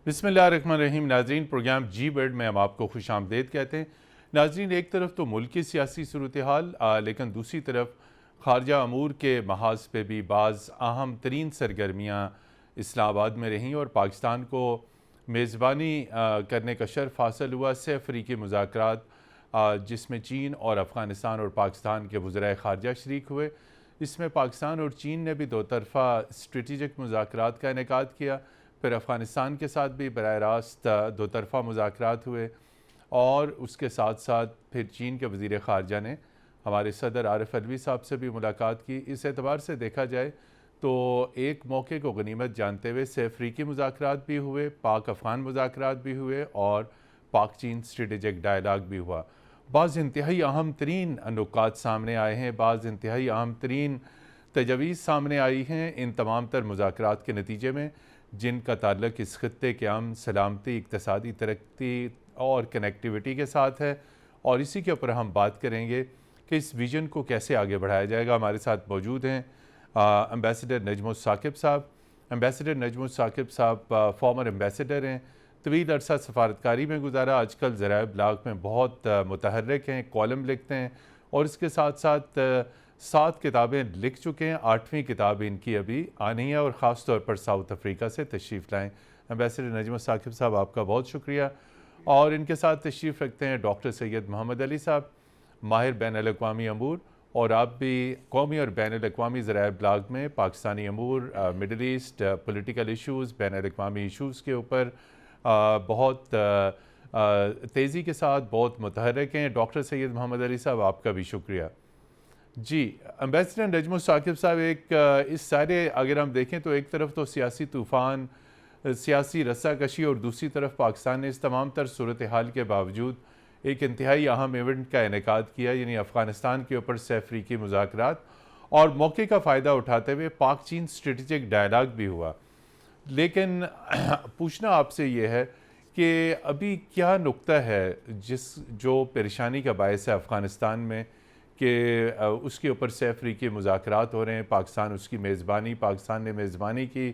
بسم اللہ الرحمن الرحیم۔ ناظرین، پروگرام جی ورلڈ میں ہم آپ کو خوش آمدید کہتے ہیں۔ ناظرین، ایک طرف تو ملک کی سیاسی صورتحال، لیکن دوسری طرف خارجہ امور کے محاذ پہ بھی بعض اہم ترین سرگرمیاں اسلام آباد میں رہیں اور پاکستان کو میزبانی کرنے کا شرف حاصل ہوا سہ افریقی مذاکرات، جس میں چین اور افغانستان اور پاکستان کے وزرائے خارجہ شریک ہوئے۔ اس میں پاکستان اور چین نے بھی دو طرفہ اسٹریٹجک مذاکرات کا انعقاد کیا، پھر افغانستان کے ساتھ بھی براہ راست دو طرفہ مذاکرات ہوئے، اور اس کے ساتھ ساتھ پھر چین کے وزیر خارجہ نے ہمارے صدر عارف علوی صاحب سے بھی ملاقات کی۔ اس اعتبار سے دیکھا جائے تو ایک موقع کو غنیمت جانتے ہوئے سہ افریقی مذاکرات بھی ہوئے، پاک افغان مذاکرات بھی ہوئے، اور پاک چین اسٹریٹجک ڈائلاگ بھی ہوا۔ بعض انتہائی اہم ترین نکات سامنے آئے ہیں، بعض انتہائی اہم ترین تجاویز سامنے آئی ہیں ان تمام تر مذاکرات کے نتیجے میں، جن کا تعلق اس خطے کے امن، سلامتی، اقتصادی ترقی اور کنیکٹیوٹی کے ساتھ ہے، اور اسی کے اوپر ہم بات کریں گے کہ اس ویژن کو کیسے آگے بڑھایا جائے گا۔ ہمارے ساتھ موجود ہیں امبیسڈر نجم الثاقب صاحب۔ امبیسڈر نجم الثاقب صاحب فارمر امبیسڈر ہیں، طویل عرصہ سفارتکاری میں گزارا، آج کل ذرائع ابلاغ میں بہت متحرک ہیں، کالم لکھتے ہیں، اور اس کے ساتھ ساتھ 7 کتابیں لکھ چکے ہیں۔ 8ویں کتاب ان کی ابھی آنی ہے، اور خاص طور پر ساؤتھ افریقہ سے تشریف لائیں۔ امبیسڈر نجم الثاقب صاحب، آپ کا بہت شکریہ۔ اور ان کے ساتھ تشریف رکھتے ہیں ڈاکٹر سید محمد علی صاحب، ماہر بین الاقوامی امور، اور آپ بھی قومی اور بین الاقوامی ذرائع ابلاغ میں پاکستانی امور، مڈل ایسٹ، پولیٹیکل ایشوز، بین الاقوامی ایشوز کے اوپر بہت تیزی کے ساتھ بہت متحرک ہیں۔ ڈاکٹر سید محمد علی صاحب، آپ کا بھی شکریہ۔ جی، امبیسڈر نجم الثاقب صاحب، اس سارے اگر ہم دیکھیں تو ایک طرف تو سیاسی طوفان، سیاسی رسہ کشی، اور دوسری طرف پاکستان نے اس تمام تر صورتحال کے باوجود ایک انتہائی اہم ایونٹ کا انعقاد کیا، یعنی افغانستان کے اوپر سہ افریقی مذاکرات، اور موقع کا فائدہ اٹھاتے ہوئے پاک چین اسٹریٹجک ڈائلاگ بھی ہوا۔ لیکن پوچھنا آپ سے یہ ہے کہ ابھی کیا نقطہ ہے جو پریشانی کا باعث ہے افغانستان میں کہ اس کے اوپر سہ افریقی مذاکرات ہو رہے ہیں، پاکستان نے میزبانی کی،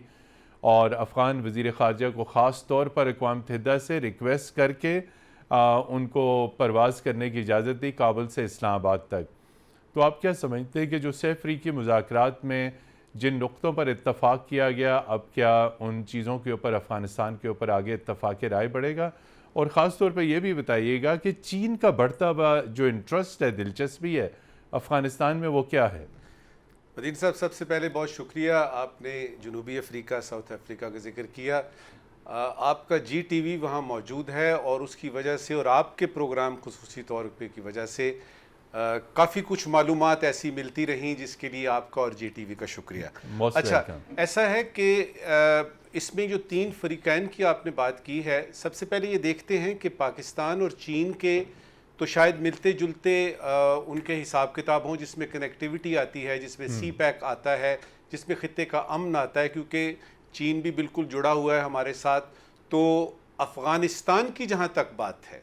اور افغان وزیر خارجہ کو خاص طور پر اقوام متحدہ سے ریکویسٹ کر کے ان کو پرواز کرنے کی اجازت دی کابل سے اسلام آباد تک۔ تو آپ کیا سمجھتے ہیں کہ جو سہ افریقی مذاکرات میں جن نقطوں پر اتفاق کیا گیا، اب کیا ان چیزوں کے اوپر، افغانستان کے اوپر آگے اتفاق رائے بڑھے گا؟ اور خاص طور پہ یہ بھی بتائیے گا کہ چین کا بڑھتا ہوا جو انٹرسٹ ہے، دلچسپی ہے افغانستان میں، وہ کیا ہے؟ مدین صاحب، سب سے پہلے بہت شکریہ، آپ نے جنوبی افریقہ، ساؤتھ افریقہ کا ذکر کیا۔ آپ کا جی ٹی وی وہاں موجود ہے، اور اس کی وجہ سے، اور آپ کے پروگرام خصوصی طور پہ کی وجہ سے کافی کچھ معلومات ایسی ملتی رہیں، جس کے لیے آپ کا اور جی ٹی وی کا شکریہ۔ اچھا، ایسا ہے کہ اس میں جو 3 فریقین کی آپ نے بات کی ہے، سب سے پہلے یہ دیکھتے ہیں کہ پاکستان اور چین کے تو شاید ملتے جلتے ان کے حساب کتاب ہوں، جس میں کنیکٹیوٹی آتی ہے، جس میں سی پیک آتا ہے، جس میں خطے کا امن آتا ہے، کیونکہ چین بھی بالکل جڑا ہوا ہے ہمارے ساتھ۔ تو افغانستان کی جہاں تک بات ہے،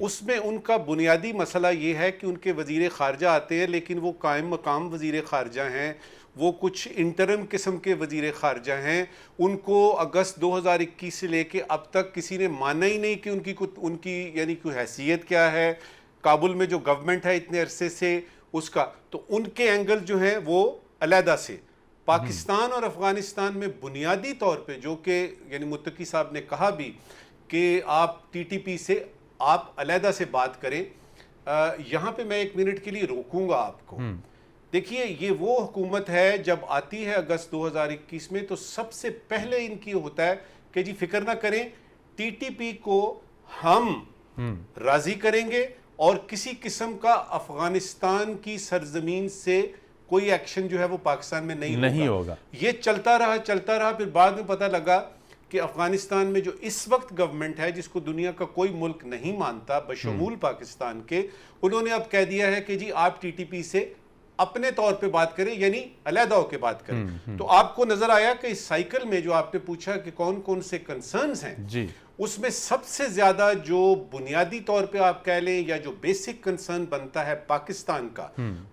اس میں ان کا بنیادی مسئلہ یہ ہے کہ ان کے وزیر خارجہ آتے ہیں، لیکن وہ قائم مقام وزیر خارجہ ہیں، وہ کچھ انٹرم قسم کے وزیر خارجہ ہیں۔ ان کو اگست 2021 سے لے کے اب تک کسی نے مانا ہی نہیں کہ ان کی یعنی کوئی حیثیت کیا ہے، کابل میں جو گورنمنٹ ہے اتنے عرصے سے اس کا، تو ان کے اینگل جو ہیں وہ علیحدہ سے۔ پاکستان اور افغانستان میں بنیادی طور پہ، جو کہ یعنی متقی صاحب نے کہا بھی کہ آپ ٹی ٹی پی سے آپ علیحدہ سے بات کریں، یہاں پہ میں 1 منٹ کے لیے روکوں گا آپ کو۔ دیکھیے، یہ وہ حکومت ہے جب آتی ہے اگست 2021 میں، تو سب سے پہلے ان کی ہوتا ہے کہ جی فکر نہ کریں، ٹی ٹی پی کو ہم راضی کریں گے، اور کسی قسم کا افغانستان کی سرزمین سے کوئی ایکشن جو ہے وہ پاکستان میں نہیں ہوگا۔ یہ چلتا رہا، پھر بعد میں پتہ لگا کہ افغانستان میں جو اس وقت گورنمنٹ ہے، جس کو دنیا کا کوئی ملک نہیں مانتا بشمول پاکستان کے، انہوں نے اب کہہ دیا ہے کہ جی آپ ٹی ٹی پی سے اپنے طور پہ بات کریں، یعنی علیحدہ ہو کے بات کریں۔ تو آپ کو نظر آیا کہ اس سائیکل میں جو آپ نے پوچھا کہ کون کون سے کنسرنز ہیں، اس میں سب سے زیادہ جو بنیادی طور پہ آپ کہہ لیں یا جو بیسک کنسرن بنتا ہے پاکستان کا،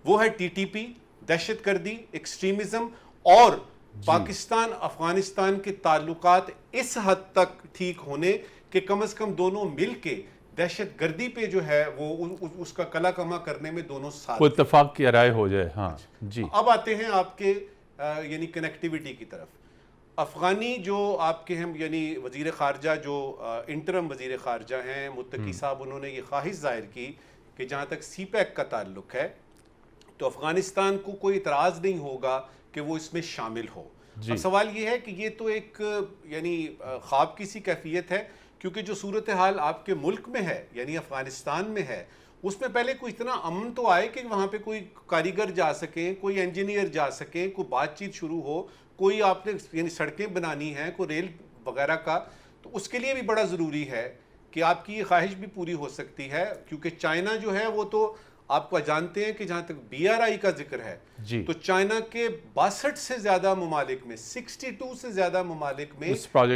وہ ہے ٹی ٹی پی، دہشت گردی، ایکسٹریمزم، اور پاکستان افغانستان کے تعلقات اس حد تک ٹھیک ہونے کہ کم از کم دونوں مل کے دہشت گردی پہ جو ہے وہ اس کا کلا کما کرنے میں دونوں ساتھ اتفاق کی رائے ہو جائے. ہاں جی. اب آتے ہیں آپ کے یعنی کنیکٹیوٹی کی طرف. افغانی جو آپ کے ہیں یعنی وزیر خارجہ جو انٹرم وزیر خارجہ ہیں متقی صاحب، انہوں نے یہ خواہش ظاہر کی کہ جہاں تک سی پیک کا تعلق ہے تو افغانستان کو کوئی اعتراض نہیں ہوگا کہ وہ اس میں شامل ہو. اب سوال یہ ہے کہ یہ تو ایک یعنی خواب کی سی کیفیت ہے، کیونکہ جو صورتحال آپ کے ملک میں ہے یعنی افغانستان میں ہے اس میں پہلے کوئی اتنا امن تو آئے کہ وہاں پہ کوئی کاریگر جا سکیں، کوئی انجینئر جا سکیں، کوئی بات چیت شروع ہو، کوئی آپ نے یعنی سڑکیں بنانی ہیں، کوئی ریل وغیرہ کا. تو اس کے لیے بھی بڑا ضروری ہے کہ آپ کی یہ خواہش بھی پوری ہو سکتی ہے، کیونکہ چائنا جو ہے وہ تو آپ کو جانتے ہیں کہ جہاں تک بی آر آئی کا ذکر ہے تو چائنا کے 62 سے زیادہ ممالک میں 62 سے زیادہ ممالک میں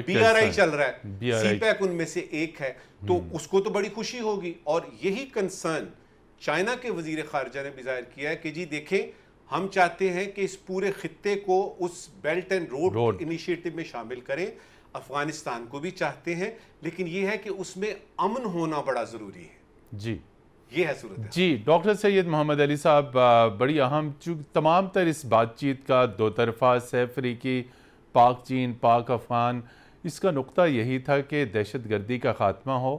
بی آر آئی چل رہا ہے، سی پیک ان میں سے ایک ہے. تو اس کو تو بڑی خوشی ہوگی. اور یہی کنسرن چائنا کے وزیر خارجہ نے بھی ظاہر کیا ہے کہ جی دیکھیں ہم چاہتے ہیں کہ اس پورے خطے کو اس بیلٹ اینڈ روڈ انیشیٹو میں شامل کریں. افغانستان کو بھی چاہتے ہیں، لیکن یہ ہے کہ اس میں امن ہونا بڑا ضروری ہے. جی یہ ہے صورت ہے. جی ڈاکٹر سید محمد علی صاحب، بڑی اہم تمام تر اس بات چیت کا دو طرفہ سہ افریقی، پاک چین، پاک افغان، اس کا نقطہ یہی تھا کہ دہشت گردی کا خاتمہ ہو.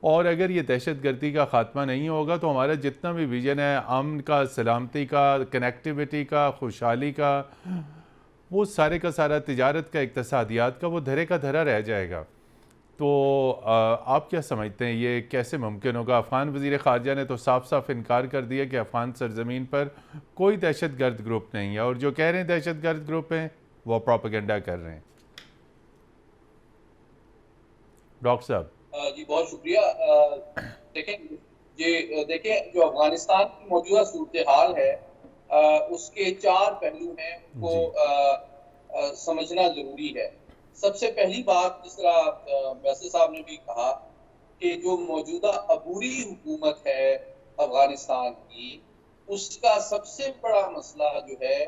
اور اگر یہ دہشت گردی کا خاتمہ نہیں ہوگا تو ہمارا جتنا بھی ویژن ہے امن کا، سلامتی کا، کنیکٹیوٹی کا، خوشحالی کا، وہ سارے کا سارا، تجارت کا، اقتصادیات کا، وہ دھرے کا دھرا رہ جائے گا. تو آپ کیا سمجھتے ہیں یہ کیسے ممکن ہوگا؟ افغان وزیر خارجہ نے تو صاف صاف انکار کر دیا کہ افغان سرزمین پر کوئی دہشت گرد گروپ نہیں ہے، اور جو کہہ رہے ہیں دہشت گرد گروپ ہیں وہ پروپیگنڈا کر رہے ہیں. ڈاکٹر صاحب جی بہت شکریہ. دیکھیں جو افغانستان کی موجودہ صورتحال ہے اس کے 4 پہلو ہیں، ان کو سمجھنا ضروری ہے. سب سے پہلی بات، جس طرح ویسے صاحب نے بھی کہا کہ جو موجودہ عبوری حکومت ہے افغانستان کی، اس کا سب سے بڑا مسئلہ جو ہے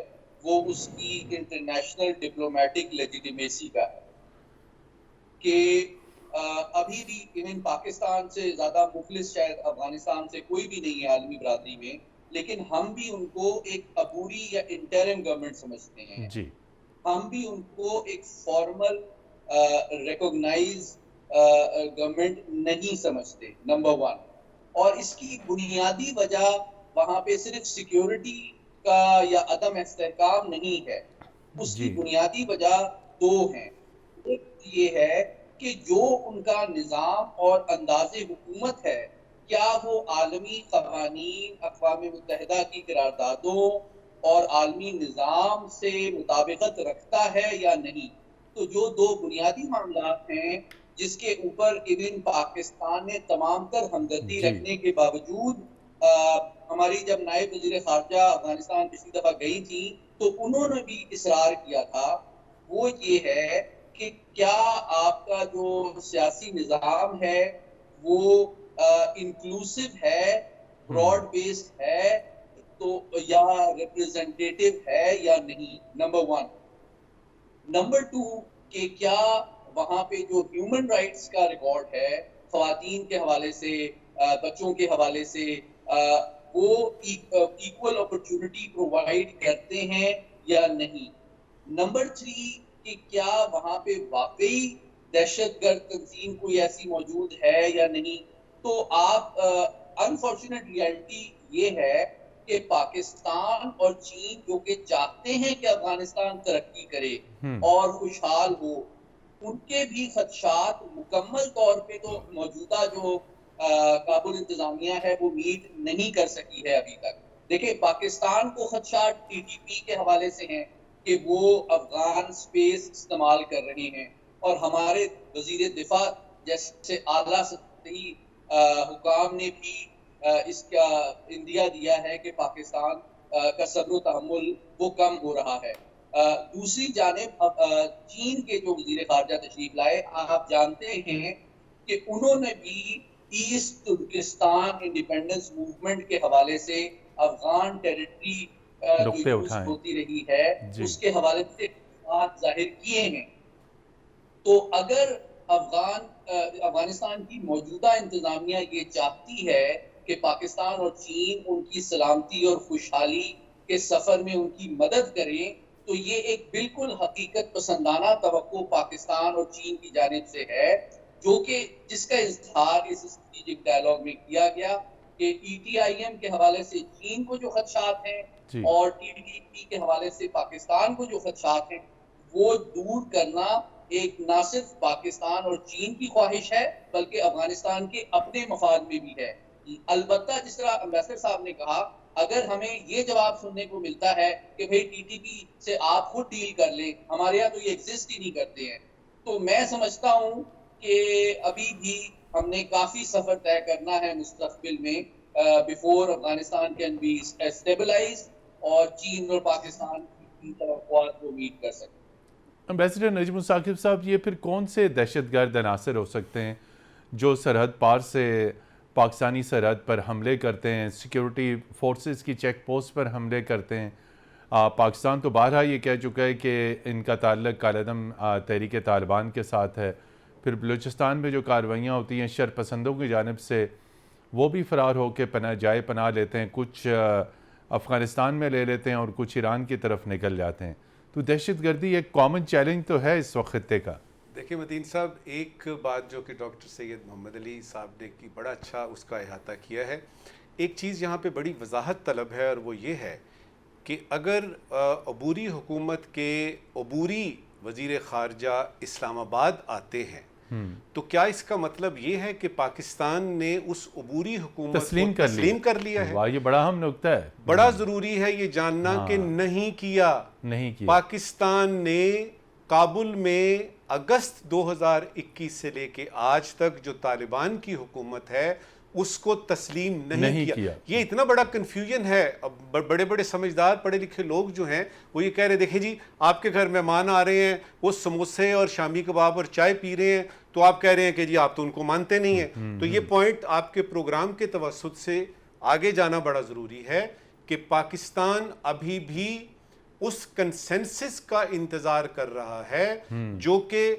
وہ اس کی انٹرنیشنل ڈپلومیٹک لیجیٹیمیسی کا ہے کہ ابھی بھی ایون پاکستان سے زیادہ مخلص شاید افغانستان سے کوئی بھی نہیں ہے عالمی برادری میں، لیکن ہم بھی ان کو ایک عبوری یا انٹرم گورنمنٹ سمجھتے ہیں. جی ہم بھی ان کو ایک فارمل ریکوگنائز گورنمنٹ نہیں سمجھتے، نمبر 1. اور اس کی بنیادی وجہ وہاں پہ صرف سیکیورٹی کا یا عدم استحکام نہیں ہے، اس کی بنیادی وجہ 2 ہیں. ایک یہ ہے کہ جو ان کا نظام اور انداز حکومت ہے، کیا وہ عالمی قوانین، اقوام متحدہ کی قراردادوں اور عالمی نظام سے مطابقت رکھتا ہے یا نہیں. تو جو 2 بنیادی معاملات ہیں جس کے اوپر ایون پاکستان نے تمام تر ہمدردی رکھنے کے باوجود ہماری جب نائب وزیر خارجہ افغانستان پچھلی دفعہ گئی تھی تو انہوں نے بھی اصرار کیا تھا، وہ یہ ہے کہ کیا آپ کا جو سیاسی نظام ہے وہ انکلوسیو ہے، براڈ بیسڈ ہے تو یا ریپرزینٹیٹیو ہے یا نہیں، نمبر 1. نمبر 2 کہ کیا وہاں پہ جو ہیومن رائٹس کا ریکارڈ ہے خواتین کے حوالے سے، بچوں کے حوالے سے، وہ ایکول اپرچونٹی پرووائڈ کرتے ہیں یا نہیں. نمبر 3 کہ کیا وہاں پہ واقعی دہشت گرد تنظیم کوئی ایسی موجود ہے یا نہیں. تو آپ انفارچونیٹ ریالٹی یہ ہے کہ پاکستان اور چین جو کہ چاہتے ہیں کہ افغانستان ترقی کرے اور خوشحال ہو، ان کے بھی خدشات مکمل طور پہ تو موجودہ جو کابل انتظامیہ ہے وہ میٹ نہیں کر سکی ہے ابھی تک. دیکھیں پاکستان کو خدشات ٹی ٹی پی کے حوالے سے ہیں کہ وہ افغان سپیس استعمال کر رہے ہیں، اور ہمارے وزیر دفاع جیسے اعلیٰ سطحی حکام نے بھی اس کا اندیا دیا ہے کہ پاکستان کا صبر و تحمل وہ کم ہو رہا ہے. دوسری جانب چین کے جو وزیر خارجہ تشریف لائے، آپ جانتے ہیں کہ انہوں نے بھی ایسٹ ترکستان انڈیپینڈنس موومنٹ کے حوالے سے افغان ٹیریٹری جو یوز ہوتی رہی ہے اس کے حوالے سے توقعات ظاہر کیے ہیں. تو اگر افغانستان کی موجودہ انتظامیہ یہ چاہتی ہے کہ پاکستان اور چین ان کی سلامتی اور خوشحالی کے سفر میں ان کی مدد کریں, تو یہ ایک بالکل حقیقت پسندانہ توقع پاکستان اور چین کی جانب سے ہے, جو کہ جس کا اظہار اس اسٹریٹجک ڈائلاگ میں کیا گیا کہ ای ٹی آئی ایم کے حوالے سے چین کو جو خدشات ہیں اور ٹی ٹی پی کے حوالے سے پاکستان کو جو خدشات ہیں وہ دور کرنا ایک نہ صرف پاکستان اور چین کی خواہش ہے بلکہ افغانستان کے اپنے مفاد میں بھی ہے. البتہ جس طرح امبیسڈر صاحب نے کہا, اگر ہمیں یہ جواب سننے کو ملتا ہے کہ بھئی ٹی ٹی پی سے آپ خود ڈیل کر لیں, ہمارے یہاں تو یہ ایگزسٹ ہی نہیں کرتے ہیں, تو میں سمجھتا ہوں کہ ابھی بھی ہم نے کافی سفر طے کرنا ہے مستقبل میں before Afghanistan can be stabilize اور چین اور پاکستان کی توقعات کو میٹ کر سکیں. امبیسڈر نجم الثاقب صاحب, یہ پھر کون سے دہشت گرد عناصر ہو سکتے ہیں جو سرحد پار سے پاکستانی سرحد پر حملے کرتے ہیں, سیکیورٹی فورسز کی چیک پوسٹ پر حملے کرتے ہیں؟ پاکستان تو بارہا یہ کہہ چکا ہے کہ ان کا تعلق کالعدم تحریک طالبان کے ساتھ ہے. پھر بلوچستان میں جو کارروائیاں ہوتی ہیں شرپسندوں کی جانب سے, وہ بھی فرار ہو کے پناہ لیتے ہیں, کچھ افغانستان میں لے لیتے ہیں اور کچھ ایران کی طرف نکل جاتے ہیں. تو دہشت گردی ایک کامن چیلنج تو ہے اس وقت خطے کا. دیکھیں متین صاحب, ایک بات جو کہ ڈاکٹر سید محمد علی صاحب نے کی, بڑا اچھا اس کا احاطہ کیا ہے. ایک چیز یہاں پہ بڑی وضاحت طلب ہے, اور وہ یہ ہے کہ اگر عبوری حکومت کے عبوری وزیر خارجہ اسلام آباد آتے ہیں تو کیا اس کا مطلب یہ ہے کہ پاکستان نے اس عبوری حکومت کو تسلیم کر لیا ہے؟ یہ بڑا اہم نقطہ ہے, بڑا ضروری ہے یہ جاننا کہ نہیں کیا. پاکستان نے کابل میں اگست 2021 سے لے کے آج تک جو طالبان کی حکومت ہے اس کو تسلیم نہیں کیا. یہ اتنا بڑا کنفیوژن ہے. اب بڑے بڑے سمجھدار پڑھے لکھے لوگ جو ہیں وہ یہ کہہ رہے, دیکھیں جی آپ کے گھر مہمان آ رہے ہیں, وہ سموسے اور شامی کباب اور چائے پی رہے ہیں, تو آپ کہہ رہے ہیں کہ جی آپ تو ان کو مانتے نہیں ہیں. تو یہ پوائنٹ آپ کے پروگرام کے توسط سے آگے جانا بڑا ضروری ہے کہ پاکستان ابھی بھی اس کنسنسس کا انتظار کر رہا ہے جو کہ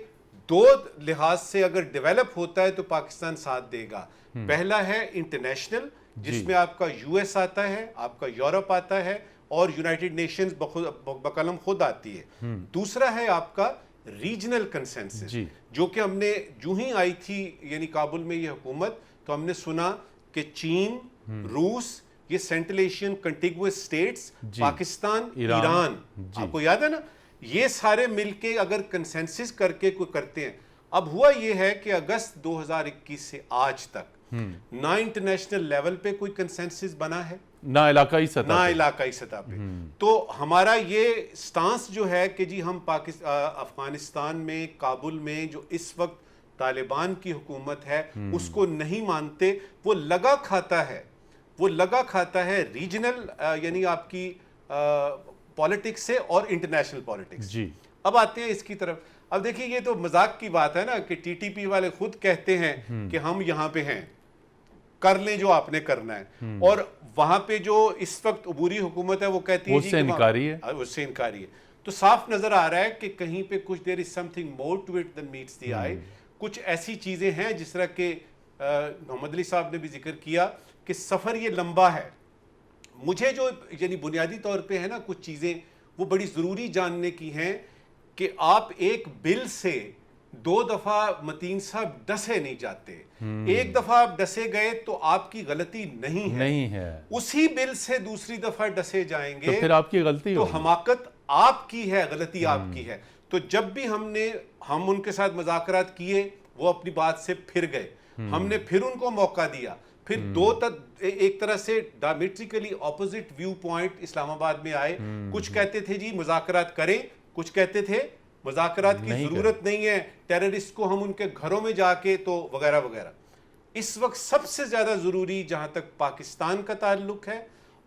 دو لحاظ سے اگر ڈیولپ ہوتا ہے تو پاکستان ساتھ دے گا. پہلا ہے انٹرنیشنل, جس میں آپ کا یو ایس آتا ہے, آپ کا یورپ آتا ہے, اور یونائٹڈ نیشنز بقلم خود آتی ہے. دوسرا ہے آپ کا ریجنل کنسنسس, جو کہ ہم نے جو ہی آئی تھی یعنی کابل میں یہ حکومت, تو ہم نے سنا کہ چین, روس, یہ Central Asian contiguous states, Pakistan, Iran, آپ کو یاد ہے نا, یہ سارے مل کے اگر کنسنسس کر کے کوئی کرتے ہیں. اب ہوا یہ ہے کہ اگست 2021 سے آج تک نہ انٹرنیشنل لیول پہ کوئی کنسنسس بنا ہے, نہ علاقائی سطح پہ. تو ہمارا یہ سٹانس جو ہے کہ جی ہم افغانستان میں کابل میں جو اس وقت طالبان کی حکومت ہے اس کو نہیں مانتے. وہ لگا کھاتا ہے ریجنل یعنی آپ کی پالیٹکس سے اور انٹرنیشنل پالیٹکس. اب آتے ہیں اس کی طرف. اب دیکھیں یہ تو مذاق کی بات ہے نا کہ ٹی ٹی پی والے خود کہتے ہیں کہ ہم یہاں پہ ہیں, کر لیں جو آپ نے کرنا ہے, اور وہاں پہ جو اس وقت عبوری حکومت ہے وہ کہتی ہے اس سے انکاری ہے. تو صاف نظر آ رہا ہے کہ کہیں پہ کچھ there is something more to it than meets the eye. کچھ ایسی چیزیں ہیں جس طرح کہ محمد علی صاحب نے بھی ذکر کیا کہ سفر یہ لمبا ہے. مجھے جو یعنی بنیادی طور پہ ہے نا کچھ چیزیں وہ بڑی ضروری جاننے کی ہیں کہ آپ ایک بل سے 2 دفعہ متین صاحب ڈسے نہیں جاتے. ایک دفعہ آپ ڈسے گئے تو آپ کی غلطی نہیں ہے, اسی بل سے دوسری دفعہ ڈسے جائیں گے تو پھر آپ کی غلطی تو حماقت آپ کی ہے, غلطی آپ کی ہے. تو جب بھی ہم ان کے ساتھ مذاکرات کیے وہ اپنی بات سے پھر گئے, ہم نے پھر ان کو موقع دیا, پھر ایک طرح سے ڈائمیٹریکلی اپوزٹ ویو پوائنٹ اسلام آباد میں آئے. کچھ کہتے تھے جی مذاکرات کریں, کچھ کہتے تھے مذاکرات کی ضرورت نہیں ہے, ٹیررسٹ کو ہم ان کے گھروں میں جا کے تو وغیرہ وغیرہ. اس وقت سب سے زیادہ ضروری جہاں تک پاکستان کا تعلق ہے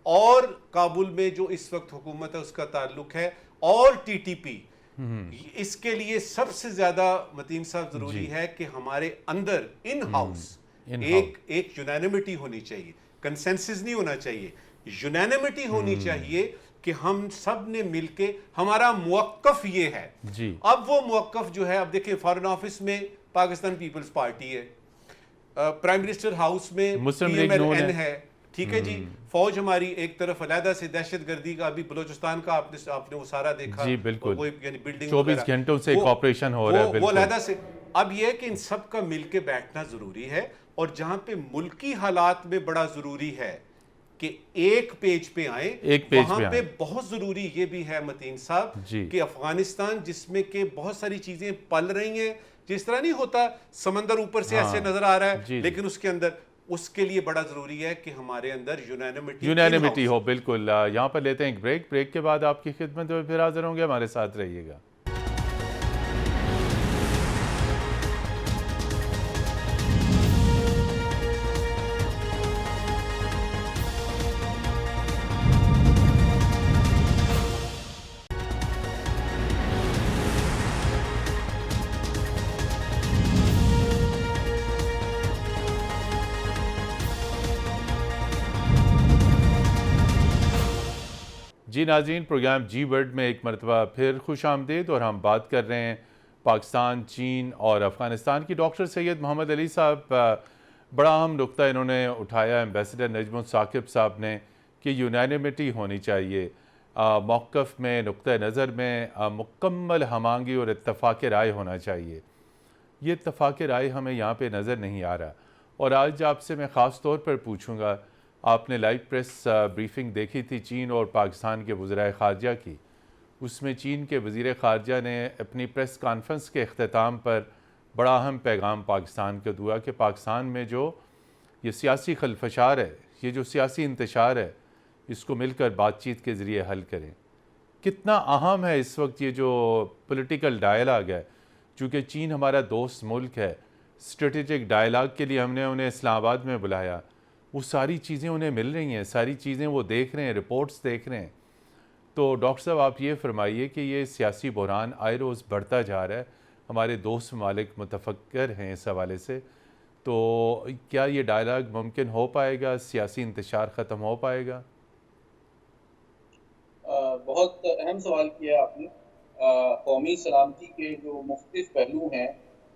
اور کابل میں جو اس وقت حکومت ہے اس کا تعلق ہے اور ٹی ٹی پی, اس کے لیے سب سے زیادہ متین صاحب ضروری ہے کہ ہمارے اندر ان ہاؤس ایک یونینیمٹی ہونی چاہیے. کنسنسس نہیں ہونا چاہیے, یونینیمٹی ہونی چاہیے کہ ہم سب نے مل کے, ہمارا موقف یہ ہے. جی اب وہ موقف جو ہے, اب دیکھیں فارن آفس میں پاکستان پیپلز پارٹی ہے, پرائم منسٹر ہاؤس میں مسلم پی لیگ ایم ایل نون این ہے. ہے, ٹھیک ہے جی. فوج ہماری ایک طرف علیحدہ سے دہشت گردی کا, ابھی بلوچستان کا آپ نے وہ سارا دیکھا, جی بالکل, وہ یعنی بلڈنگ 24 گھنٹوں سے کوآپریشن ہو رہا ہے. وہ بالکل علیحدہ سے. اب یہ کہ ان سب کا مل کے بیٹھنا ضروری ہے, اور جہاں پہ ملکی حالات میں بڑا ضروری ہے کہ ایک پیج پہ آئیں, وہاں پہ بہت ضروری یہ بھی ہے متین صاحب کہ افغانستان جس میں کہ بہت ساری چیزیں پل رہی ہیں, جس طرح نہیں ہوتا سمندر اوپر سے ایسے نظر آ رہا ہے لیکن اس کے اندر, اس کے لیے بڑا ضروری ہے کہ ہمارے اندر یونینیمیٹی ہو. بالکل, یہاں پر لیتے ہیں ایک بریک کے بعد آپ کی خدمت میں پھر حاضر ہوں گے, ہمارے ساتھ رہیے گا. جی ناظرین, پروگرام جی ورلڈ میں ایک مرتبہ پھر خوش آمدید, اور ہم بات کر رہے ہیں پاکستان, چین اور افغانستان کی. ڈاکٹر سید محمد علی صاحب, بڑا اہم نقطہ انہوں نے اٹھایا ایمبیسڈر نجم الثاقب صاحب نے کہ یونینیمیٹی ہونی چاہیے, موقف میں, نقطہ نظر میں مکمل ہم آہنگی اور اتفاق رائے ہونا چاہیے. یہ اتفاق رائے ہمیں یہاں پہ نظر نہیں آ رہا, اور آج آپ سے میں خاص طور پر پوچھوں گا, آپ نے لائیو پریس بریفنگ دیکھی تھی چین اور پاکستان کے وزرائے خارجہ کی. اس میں چین کے وزیر خارجہ نے اپنی پریس کانفرنس کے اختتام پر بڑا اہم پیغام پاکستان کو دیا کہ پاکستان میں جو یہ سیاسی خلفشار ہے, یہ جو سیاسی انتشار ہے, اس کو مل کر بات چیت کے ذریعے حل کریں. کتنا اہم ہے اس وقت یہ جو پولیٹیکل ڈائلاگ ہے, چونکہ چین ہمارا دوست ملک ہے, اسٹریٹجک ڈائلاگ کے لیے ہم نے انہیں اسلام آباد میں بلایا, وہ ساری چیزیں انہیں مل رہی ہیں, ساری چیزیں وہ دیکھ رہے ہیں, رپورٹس دیکھ رہے ہیں. تو ڈاکٹر صاحب آپ یہ فرمائیے کہ یہ سیاسی بحران آئے روز بڑھتا جا رہا ہے, ہمارے دوست ممالک متفکر ہیں اس حوالے سے, تو کیا یہ ڈائلاگ ممکن ہو پائے گا, سیاسی انتشار ختم ہو پائے گا؟ بہت اہم سوال کیا آپ نے. قومی سلامتی کے جو مختلف پہلو ہیں,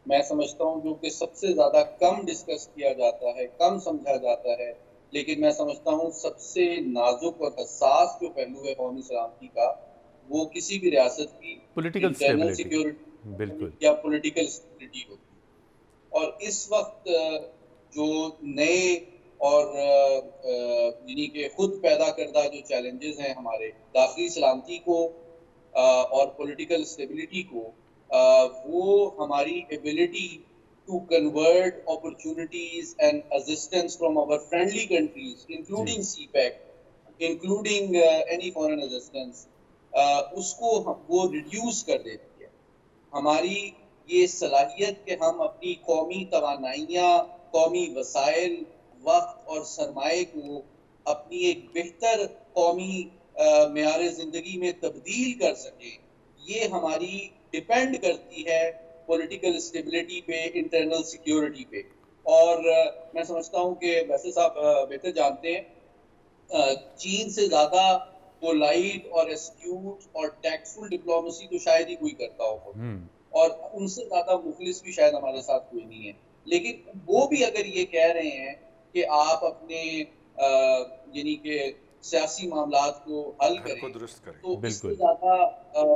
میں سمجھتا ہوں جو کہ سب سے زیادہ کم ڈسکس کیا جاتا ہے, کم سمجھا جاتا ہے, لیکن میں سمجھتا ہوں سب سے نازک اور حساس جو پہلو ہے قومی سلامتی کا, وہ کسی بھی ریاست کی پولیٹیکل انٹرنل اسٹیبلٹی. سیکیورٹی بالکل, یا پولیٹیکل سیکیورٹی ہوتی ہے. اور اس وقت جو نئے اور یعنی کہ خود پیدا کردہ جو چیلنجز ہیں ہمارے داخلی سلامتی کو اور پولیٹیکل اسٹیبلٹی کو, وہ ہماری ability to convert opportunities and assistance from our friendly countries, including CPEC, including any foreign assistance, اس کو وہ ریڈیوس کر دیتی ہے. ہماری یہ صلاحیت کہ ہم اپنی قومی توانائیاں, قومی وسائل, وقت اور سرمایہ کو اپنی ایک بہتر قومی معیار زندگی میں تبدیل کر سکیں, یہ ہماری ڈیپینڈ کرتی ہے پولیٹیکل اسٹیبلٹی پہ, انٹرنل سیکیورٹی پہ. اور میں سمجھتا ہوں کہ ویسے صاحب بہتر جانتے ہیں, چین سے زیادہ پولائٹ اور اسٹیوٹ اور ٹیکٹفل ڈپلومیسی تو شاید ہی کوئی کرتا ہو, اور ان سے زیادہ مخلص بھی شاید ہمارے ساتھ کوئی نہیں ہے. لیکن وہ بھی اگر یہ کہہ رہے ہیں کہ آپ اپنے یعنی کہ سیاسی معاملات کو حل کریں, تو اس سے زیادہ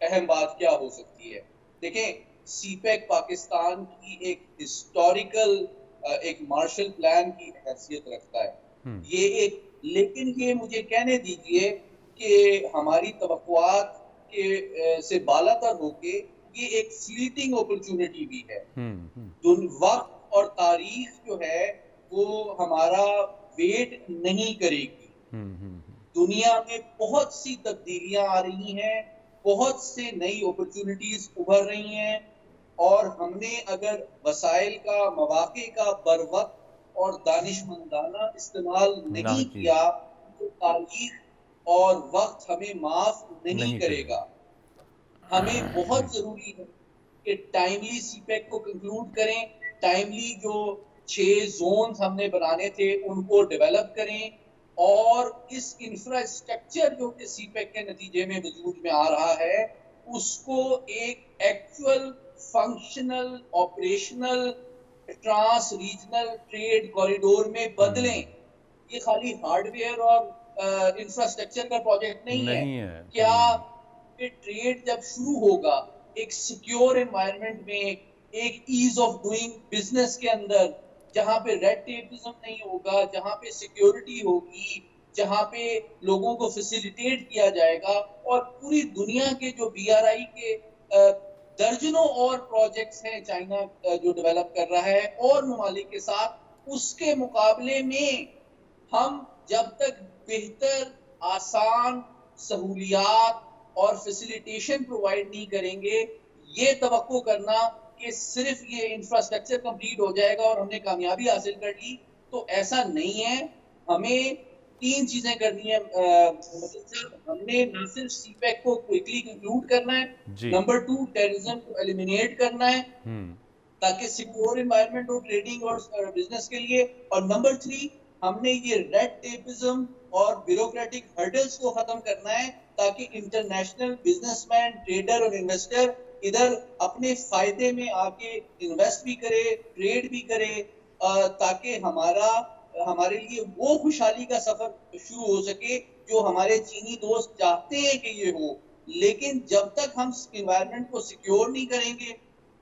اہم بات کیا ہو سکتی ہے. دیکھیں, سی پیک پاکستان کی ایک ہسٹوریکل, ایک مارشل پلان کی حیثیت رکھتا ہے. یہ ایک, لیکن یہ مجھے کہنے دیجئے کہ ہماری توقعات کے سے بالا تر ہو کے یہ ایک فلیٹنگ اپرچونٹی بھی ہے. وقت اور تاریخ جو ہے وہ ہمارا ویٹ نہیں کرے گی. دنیا میں بہت سی تبدیلیاں آ رہی ہیں, بہت سے نئی اپرچونٹیز ابھر رہی ہیں, اور ہم نے اگر وسائل کا, مواقع کا بر وقت اور دانشمندانہ استعمال نہیں کیا تو تاریخ اور وقت ہمیں معاف نہیں کرے گا. ہمیں بہت ضروری ہے کہ ٹائملی سی پیک کو کنکلوڈ کریں, ٹائملی جو 6 زونز ہم نے بنانے تھے ان کو ڈیولپ کریں, اور اس انفراسٹرکچر جو کہ سی پیک کے نتیجے میں وجود میں آ رہا ہے اس کو ایک actual functional operational trans regional trade corridor میں بدلیں. یہ خالی ہارڈ ویئر اور انفراسٹرکچر کا پروجیکٹ نہیں ہے. کیا یہ ٹریڈ جب شروع ہوگا ایک سیکیور انوائرمنٹ میں, ایک ایز آف ڈوئنگ بزنس کے اندر, جہاں پہ ریڈ ٹیپزم نہیں ہوگا, جہاں پہ سیکیورٹی ہوگی, جہاں پہ لوگوں کو فیسیلیٹیٹ کیا جائے گا, اور پوری دنیا کے جو بی آر آئی کے درجنوں اور پروجیکٹس ہیں چائنا جو ڈیولپ کر رہا ہے اور ممالک کے ساتھ, اس کے مقابلے میں ہم جب تک بہتر آسان سہولیات اور فیسیلیٹیشن پرووائڈ نہیں کریں گے, یہ توقع کرنا کہ صرف یہ انفراسٹرکچر کمپلیٹ ہو جائے گا اور ہم نے کامیابی حاصل کر لی, تو ایسا نہیں ہے. ہمیں 3 چیزیں کرنی ہیں. ہم نے نہ صرف سی پیک کو کوئکلی کنکلوڈ کرنا ہے, نمبر 2 ٹیررزم کو ایلیمینیٹ کرنا ہے تاکہ سیکیور انوائرمنٹ ہو ٹریڈنگ اور بزنس کے لیے, اور نمبر 3 ہم نے یہ ریڈ ٹیپزم اور بیوروکریٹک ہرڈلز کو ختم کرنا ہے تاکہ انٹرنیشنل بزنس مین, ٹریڈر اور انویسٹر ادھر اپنے فائدے میں آ کے انویسٹ بھی کرے, ٹریڈ بھی کرے, تاکہ ہمارے لیے وہ خوشحالی کا سفر شروع ہو سکے جو ہمارے چینی دوست چاہتے ہیں کہ یہ ہو. لیکن جب تک ہم انوائرمنٹ کو سیکیور نہیں کریں گے,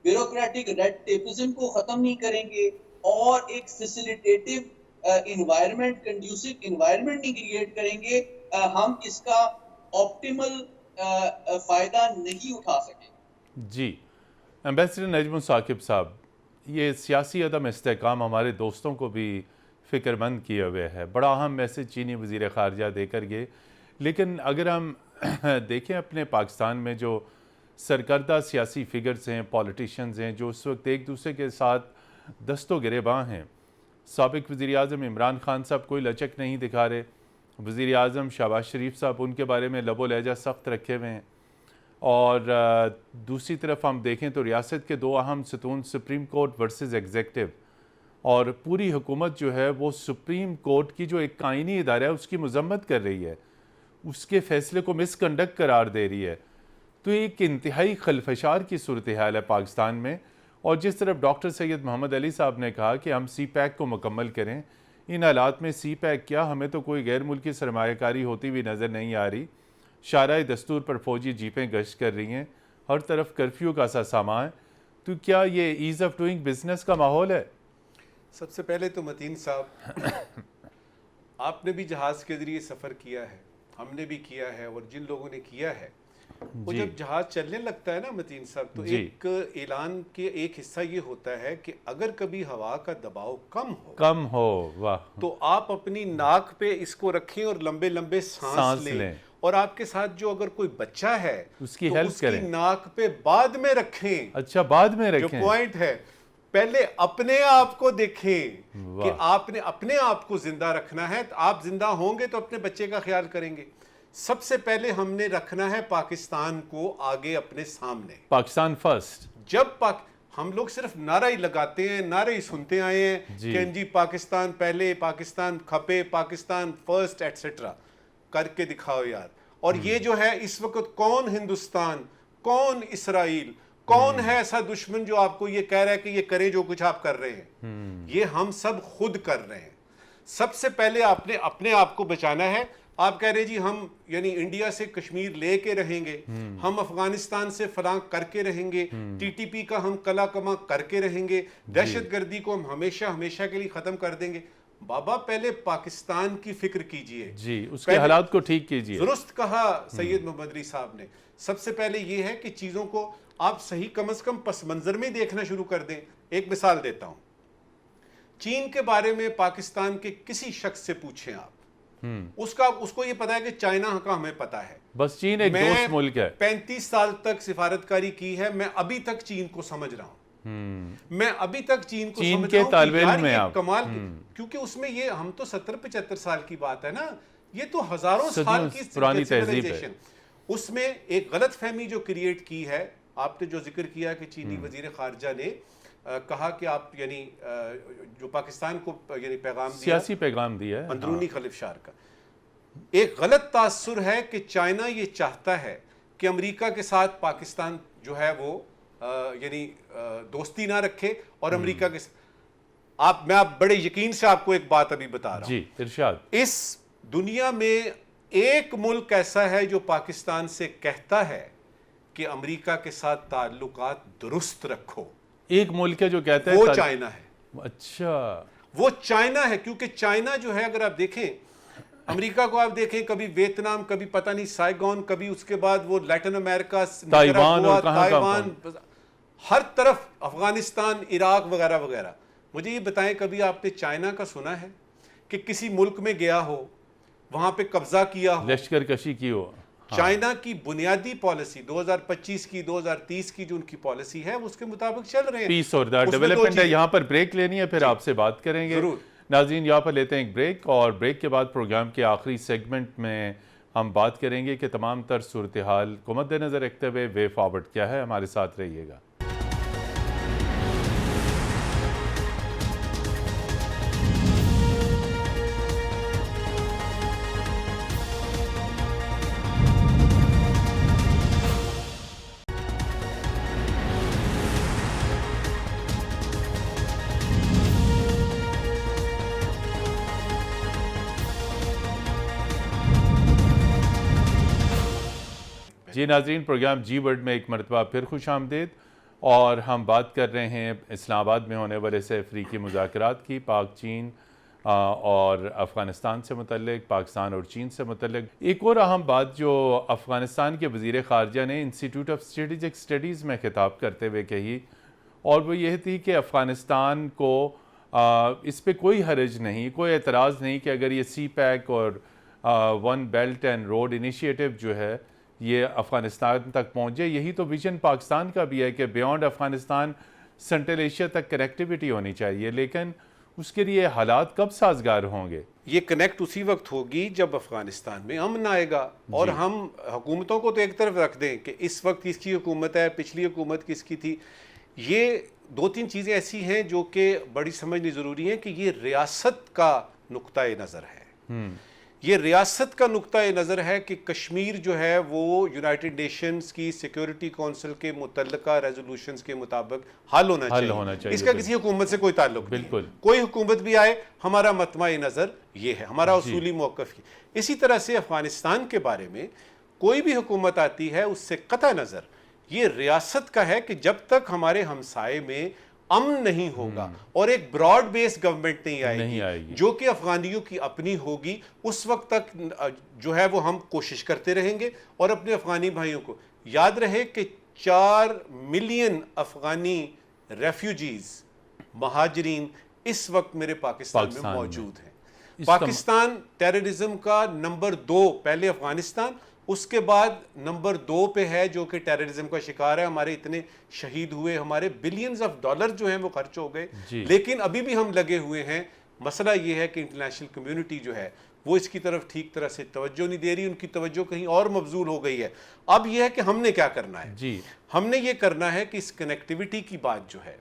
بیوروکریٹک ریڈ ٹیپزم کو ختم نہیں کریں گے, اور ایک فیسیلیٹیٹو انوائرمنٹ, کنڈیوسو انوائرمنٹ نہیں کریٹ کریں گے, ہم اس کا آپٹیمل فائدہ نہیں اٹھا سکیں. جی ایمبیسڈر نجم ثاقب صاحب, یہ سیاسی عدم استحکام ہمارے دوستوں کو بھی فکر مند کیے ہوئے ہے. بڑا اہم میسج چینی وزیر خارجہ دے کر گئے, لیکن اگر ہم دیکھیں اپنے پاکستان میں جو سرکردہ سیاسی فگرز ہیں, پولیٹیشنز ہیں, جو اس وقت ایک دوسرے کے ساتھ دست و گریباں ہیں. سابق وزیر اعظم عمران خان صاحب کوئی لچک نہیں دکھا رہے, وزیر اعظم شہباز شریف صاحب ان کے بارے میں لب و لہجہ سخت رکھے ہوئے ہیں, اور دوسری طرف ہم دیکھیں تو ریاست کے 2 اہم ستون سپریم کورٹ ورسز ایگزیکٹو, اور پوری حکومت جو ہے وہ سپریم کورٹ کی جو ایک آئینی ادارہ ہے اس کی مذمت کر رہی ہے, اس کے فیصلے کو مس کنڈکٹ قرار دے رہی ہے. تو ایک انتہائی خلفشار کی صورتحال ہے پاکستان میں. اور جس طرف ڈاکٹر سید محمد علی صاحب نے کہا کہ ہم سی پیک کو مکمل کریں, ان حالات میں سی پیک کیا, ہمیں تو کوئی غیر ملکی سرمایہ کاری ہوتی ہوئی نظر نہیں آ رہی. شارع دستور پر فوجی جیپیں گشت کر رہی ہیں, ہر طرف کرفیو کا سا سامان ہے. تو کیا یہ ایز آف ڈوئنگ بزنس کا ماحول ہے؟ سب سے پہلے تو متین صاحب, آپ نے بھی جہاز کے ذریعے سفر کیا ہے, ہم نے بھی کیا ہے, اور جن لوگوں نے کیا ہے وہ جب جہاز چلنے لگتا ہے نا متین صاحب, تو ایک اعلان کے ایک حصہ یہ ہوتا ہے کہ اگر کبھی ہوا کا دباؤ کم ہو واہ, تو آپ اپنی ناک پہ اس کو رکھیں اور لمبے لمبے سانس لیں, اور آپ کے ساتھ جو اگر کوئی بچہ ہے اس کی ہیلپ کریں, ناک پہ بعد میں رکھیں. اچھا, بعد میں رکھیں. جو پوائنٹ ہے, پہلے اپنے آپ کو دیکھیں کہ آپ نے اپنے آپ کو زندہ رکھنا ہے. آپ زندہ ہوں گے تو اپنے بچے کا خیال کریں گے. سب سے پہلے ہم نے رکھنا ہے پاکستان کو آگے اپنے سامنے, پاکستان فرسٹ. جب ہم لوگ صرف نعرہ ہی لگاتے ہیں, نعرے ہی سنتے آئے ہیں کہ جی پاکستان پہلے, پاکستان کھپے, پاکستان فرسٹ ایٹسٹرا, کر کے دکھاؤ یار. اور یہ جو ہے اس وقت کون ہندوستان, کون اسرائیل, کون ہے ایسا دشمن جو آپ کو یہ کہہ رہا ہے کہ یہ کریں جو کچھ آپ کر رہے ہیں؟ یہ ہم سب خود کر رہے ہیں. سب سے پہلے آپ نے اپنے آپ کو بچانا ہے. آپ کہہ رہے جی ہم یعنی انڈیا سے کشمیر لے کے رہیں گے, ہم افغانستان سے فلاں کر کے رہیں گے, ٹی ٹی پی کا ہم کلا کما کر کے رہیں گے, دہشت گردی کو ہم ہمیشہ کے لیے ختم کر دیں گے. بابا پہلے پاکستان کی فکر کیجئے, جی اس کے حالات کو ٹھیک کیجئے. درست کہا سید محمد علی صاحب نے. سب سے پہلے یہ ہے کہ چیزوں کو آپ صحیح کم از کم پس منظر میں دیکھنا شروع کر دیں. ایک مثال دیتا ہوں, چین کے بارے میں پاکستان کے کسی شخص سے پوچھیں آپ, اس کو یہ پتا ہے کہ چائنا کا ہمیں پتا ہے, بس چین ایک دوست ملک ہے. 35 سال تک سفارتکاری کی ہے, میں ابھی تک چین کو سمجھ رہا ہوں. میں ابھی تک چین کو سمجھ رہا ہوں طالب کہ علم یار یہ کمال, کیونکہ اس میں یہ ہم تو 70-75 سال کی بات ہے نا, یہ تو ہزاروں سال کی پرانی تہذیب ہے. اس میں ایک غلط فہمی جو کریٹ کی ہے, آپ نے جو ذکر کیا کہ چینی وزیر خارجہ نے کہا کہ آپ یعنی جو پاکستان کو یعنی پیغام دیا سیاسی پیغام دیا ہے اندرونی خلفشار کا، ایک غلط تاثر ہے کہ چائنا یہ چاہتا ہے کہ امریکہ کے ساتھ پاکستان جو ہے وہ یعنی دوستی نہ رکھے، اور امریکہ کے میں آپ بڑے یقین سے آپ کو ایک بات ابھی بتا رہا ہوں، جی ارشاد. اس دنیا میں ایک ملک ایسا ہے جو پاکستان سے کہتا ہے کہ امریکہ کے ساتھ تعلقات درست رکھو، ایک ملک ہے جو کہتا ہے وہ چائنا ہے. اچھا وہ چائنا ہے، کیونکہ چائنا جو ہے اگر آپ دیکھیں امریکہ کو، آپ دیکھیں کبھی ویتنام، کبھی پتہ نہیں سائیگون، کبھی اس کے بعد وہ لیٹن امریکہ، تائیوان، ہر طرف افغانستان، عراق وغیرہ وغیرہ. مجھے یہ بتائیں کبھی آپ نے چائنا کا سنا ہے کہ کسی ملک میں گیا ہو، وہاں پہ قبضہ کیا ہو؟ لشکر کشی کی ہو. چائنا کی بنیادی پالیسی 2025 کی 2030 کی جو ان کی پالیسی ہے اس کے مطابق چل رہے ہیں. پیس اور ڈیولپمنٹ ہے. یہاں پر بریک لینی ہے، پھر آپ سے بات کریں گے. ضرور ناظرین یہاں پر لیتے ہیں ایک بریک، اور بریک کے بعد پروگرام کے آخری سیگمنٹ میں ہم بات کریں گے کہ تمام تر صورتحال کو مد نظر رکھتے ہوئے وے فارورڈ کیا ہے. ہمارے ساتھ رہیے گا. جی ناظرین، پروگرام جی ورلڈ میں ایک مرتبہ پھر خوش آمدید، اور ہم بات کر رہے ہیں اسلام آباد میں ہونے والے سے افریقی مذاکرات کی، پاک چین اور افغانستان سے متعلق، پاکستان اور چین سے متعلق. ایک اور اہم بات جو افغانستان کے وزیر خارجہ نے انسٹیٹیوٹ آف اسٹریٹجک اسٹڈیز میں خطاب کرتے ہوئے کہی، اور وہ یہ تھی کہ افغانستان کو اس پہ کوئی حرج نہیں، کوئی اعتراض نہیں کہ اگر یہ سی پیک اور one belt and road initiative جو ہے یہ افغانستان تک پہنچ جائے. یہی تو ویژن پاکستان کا بھی ہے کہ بیونڈ افغانستان سنٹرل ایشیا تک کنیکٹیویٹی ہونی چاہیے، لیکن اس کے لیے حالات کب سازگار ہوں گے؟ یہ کنیکٹ اسی وقت ہوگی جب افغانستان میں امن آئے گا. اور ہم حکومتوں کو تو ایک طرف رکھ دیں کہ اس وقت کس کی حکومت ہے، پچھلی حکومت کس کی تھی. یہ دو تین چیزیں ایسی ہیں جو کہ بڑی سمجھنی ضروری ہیں کہ یہ ریاست کا نقطۂ نظر ہے. یہ ریاست کا نقطۂ نظر ہے کہ کشمیر جو ہے وہ یونائٹڈ نیشنز کی سیکیورٹی کونسل کے متعلقہ ریزولوشنز کے مطابق حل ہونا چاہیے. اس کا کسی حکومت سے کوئی تعلق نہیں. بالکل کوئی حکومت بھی آئے، ہمارا مطمع نظر یہ ہے، ہمارا اصولی موقف یہ. اسی طرح سے افغانستان کے بارے میں کوئی بھی حکومت آتی ہے اس سے قطع نظر یہ ریاست کا ہے کہ جب تک ہمارے ہمسائے میں امن نہیں ہوگا اور ایک براڈ بیس گورنمنٹ نہیں آئے گی جو کہ افغانیوں کی اپنی ہوگی، اس وقت تک جو ہے وہ ہم کوشش کرتے رہیں گے. اور اپنے افغانی بھائیوں کو یاد رہے کہ 4 ملین افغانی ریفیوجیز، مہاجرین اس وقت میرے پاکستان میں موجود ہیں. پاکستان ٹیررزم کا نمبر 2، پہلے افغانستان، اس کے بعد نمبر 2 پہ ہے جو کہ ٹیررزم کا شکار ہے. ہمارے اتنے شہید ہوئے، ہمارے بلینز آف ڈالر جو ہیں وہ خرچ ہو گئے، لیکن ابھی بھی ہم لگے ہوئے ہیں. مسئلہ یہ ہے کہ انٹرنیشنل کمیونٹی جو ہے وہ اس کی طرف ٹھیک طرح سے توجہ نہیں دے رہی، ان کی توجہ کہیں اور مبذول ہو گئی ہے. اب یہ ہے کہ ہم نے کیا کرنا ہے. ہم نے یہ کرنا ہے کہ اس کنیکٹیوٹی کی بات جو ہے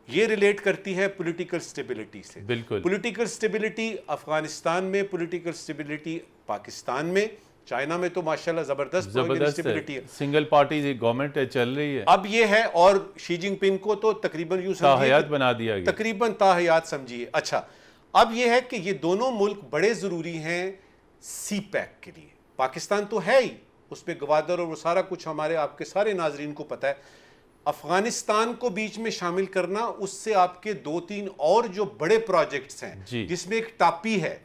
یہ ریلیٹ کرتی ہے پولیٹیکل سٹیبلٹی سے. بالکل پولیٹیکل سٹیبلٹی افغانستان میں، پولیٹیکل سٹیبلٹی پاکستان میں. چائنا میں تو ماشاءاللہ زبردست سٹیبلٹی ہے، سنگل پارٹی گورنمنٹ چل رہی ہے. اب یہ ہے، اور شی جن پنگ کو تو تقریباً یوں تاحیات بنا دیا گیا، تقریباً تاحیات سمجھیے. اچھا اب یہ ہے کہ یہ دونوں ملک بڑے ضروری ہیں سی پیک کے لیے. پاکستان تو ہے ہی، اس پہ گوادر اور وہ سارا کچھ ہمارے آپ کے سارے ناظرین کو پتہ ہے. افغانستان کو بیچ میں شامل کرنا، اس سے آپ کے 2-3 اور جو بڑے پروجیکٹس ہیں، جس میں ایک ٹاپی ہے،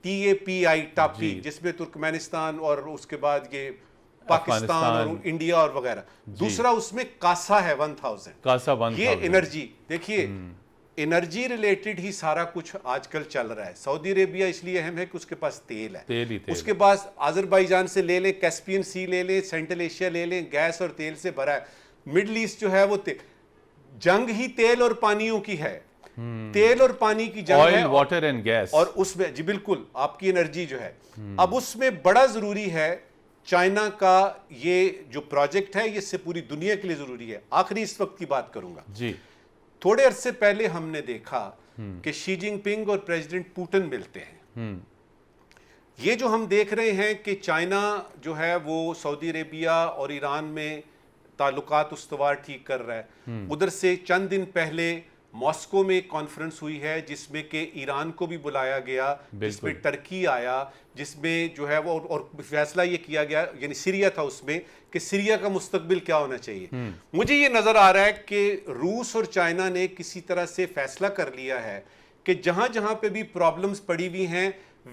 TAPI ٹاپی، جس میں ترکمانستان اور اس کے بعد یہ پاکستان اور انڈیا اور وغیرہ. دوسرا اس میں کاسا ہے 1000. یہ انرجی دیکھیے، انرجی ریلیٹڈ ہی سارا کچھ آج کل چل رہا ہے. سعودی عربیہ اس لیے اہم ہے کہ اس کے پاس تیل ہے، اس کے پاس آذربائیجان سے لے لیں، کیسپین سی لے لیں، سینٹرل ایشیا لے لیں، گیس اور تیل سے بھرا ہے. مڈل ایسٹ جو ہے وہ جنگ ہی تیل اور پانیوں کی ہے، تیل اور پانی کی جنگ ہے، واٹر اینڈ گیس. اور اس میں جی بالکل آپ کی انرجی جو ہے. اب اس میں بڑا ضروری ہے چائنا کا یہ جو پروجیکٹ ہے، یہ سے پوری دنیا کے لیے ضروری ہے. آخری اس وقت کی بات کروں گا. تھوڑے عرصے پہلے ہم نے دیکھا کہ شی جن پنگ اور پریزیڈنٹ پوٹن ملتے ہیں. یہ جو ہم دیکھ رہے ہیں کہ چائنا جو ہے وہ سعودی عربیہ اور ایران میں تعلقات استوار ٹھیک کر رہا ہے. ادھر سے چند دن پہلے ماسکو میں ایک کانفرنس ہوئی ہے جس میں کہ ایران کو بھی بلایا گیا, جس میں ٹرکی آیا, جس میں جو ہے وہ اور فیصلہ یہ کیا گیا, یعنی سیریا تھا اس میں, کہ سیریا کا مستقبل کیا ہونا چاہیے. مجھے یہ نظر آ رہا ہے کہ روس اور چائنا نے کسی طرح سے فیصلہ کر لیا ہے کہ جہاں جہاں پہ بھی پرابلمز پڑی ہوئی ہیں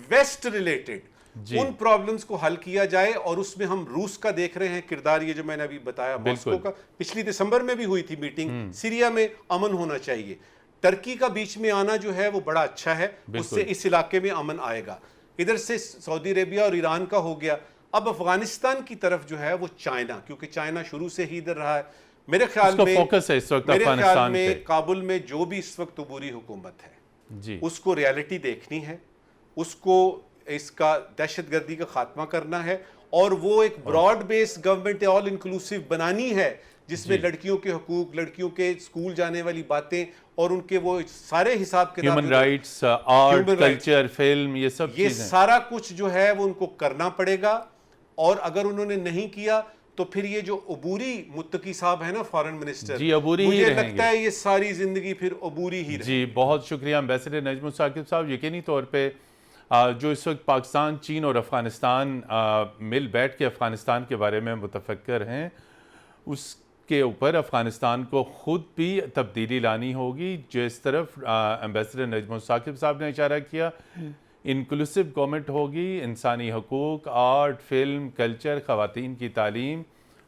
ویسٹ ریلیٹڈ, ان پرابلمز کو حل کیا جائے. اور اس میں ہم روس کا دیکھ رہے ہیں کردار, یہ جو میں نے ابھی بتایا ماسکو کا, پچھلی دسمبر میں بھی ہوئی تھی میٹنگ, سیریا میں امن ہونا چاہیے. ٹرکی کا بیچ میں آنا جو ہے وہ بڑا اچھا ہے, اس سے اس علاقے میں امن آئے گا. ادھر سے سعودی عربیہ اور ایران کا ہو گیا. اب افغانستان کی طرف جو ہے وہ چائنا, کیونکہ چائنا شروع سے ہی ادھر رہا ہے. میرے خیال میں کابل میں جو بھی اس وقت عبوری حکومت ہے اس کو ریالٹی دیکھنی ہے, اس کو اس کا دہشت گردی کا خاتمہ کرنا ہے, اور وہ ایک براڈ بیس گورنمنٹ آل انکلوسیو بنانی ہے جس میں لڑکیوں کے حقوق, لڑکیوں کے اسکول جانے والی باتیں اور ان کے وہ سارے حساب کتاب, human rights, art, culture, film, یہ سب یہ سارا کچھ جو ہے وہ ان کو کرنا پڑے گا. اور اگر انہوں نے نہیں کیا تو پھر یہ جو عبوری متقی صاحب ہے نا فارن منسٹر, مجھے لگتا ہے یہ ساری زندگی پھر عبوری ہی رہے. جی بہت شکریہ ایمبیسڈر نجم ثاقب صاحب. یقینی طور پہ جو اس وقت پاکستان, چین اور افغانستان مل بیٹھ کے افغانستان کے بارے میں متفکر ہیں, اس کے اوپر افغانستان کو خود بھی تبدیلی لانی ہوگی. جس طرف ایمبیسڈر نجم ثاقب صاحب نے اشارہ کیا, انکلوسیو گورنمنٹ ہوگی, انسانی حقوق, آرٹ, فلم, کلچر, خواتین کی تعلیم,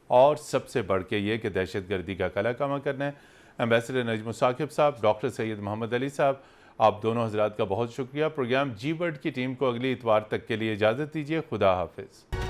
اور سب سے بڑھ کے یہ کہ دہشت گردی کا کلا کما کرنا ہے. ایمبیسڈر نجم ثاقب صاحب, ڈاکٹر سید محمد علی صاحب, آپ دونوں حضرات کا بہت شکریہ. پروگرام جی ورلڈ کی ٹیم کو اگلی اتوار تک کے لیے اجازت دیجیے. خدا حافظ.